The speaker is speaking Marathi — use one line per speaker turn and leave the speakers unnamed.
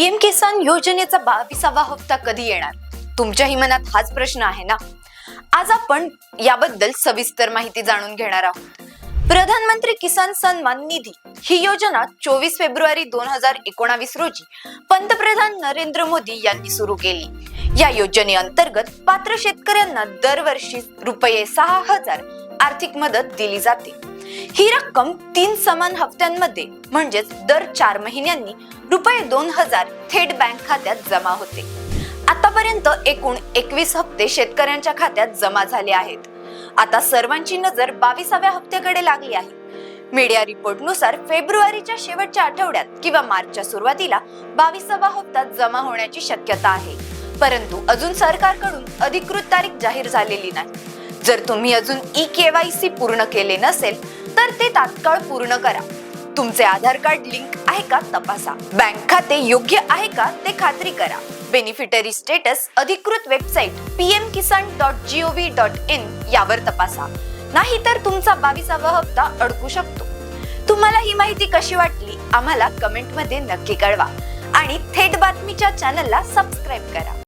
पीएम किसान योजनेचा 22वा हप्ता कधी येणार? तुमच्याही मनात हाच प्रश्न आहे ना? आज आपण याबद्दल सविस्तर माहिती जाणून घेणार आहोत. प्रधानमंत्री किसान सन्मान निधी ही योजना 24 फेब्रुवारी 2019 रोजी पंतप्रधान नरेंद्र मोदी यांनी सुरू केली. या योजनेअंतर्गत पात्र शेतकऱ्यांना दरवर्षी रुपये 6,000 आर्थिक मदत दिली जाते. ही रक्कम 3 समान हप्त्यांमध्ये म्हणजेच दर 4 महिन्यांनी रुपये 2,000 थेट बँक खात्यात जमा होते. आतापर्यंत एकूण 21 हप्ते शेतकऱ्यांच्या खात्यात जमा झाले आहेत. आता सर्वांची नजर 22व्या हप्त्याकडे लागली आहे. मीडिया रिपोर्टनुसार फेब्रुवारीच्या शेवटच्या आठवड्यात किंवा मार्चच्या सुरुवातीला 22वा हप्ता जमा होण्याची शक्यता आहे. परंतु अजून सरकारकडून अधिकृत तारीख जाहीर झालेली नाही. जर तुम्ही अजून ई-केवायसी पूर्ण केले नसेल तर ते तात्काळ पूर्ण करा. तुमचे आधार कार्ड लिंक आहे का तपासा. बँक खाते योग्य आहे का ते खात्री करा. बेनिफिटरी स्टेटस अधिकृत वेबसाईट pmkisan.gov.in यावर तपासा. नाहीतर तुमचा 22वा हप्ता अडकू शकतो. तुम्हाला ही माहिती कशी वाटली आम्हाला कमेंट मध्ये नक्की कळवा आणि थेट बातमीच्या चॅनलला सबस्क्राईब करा.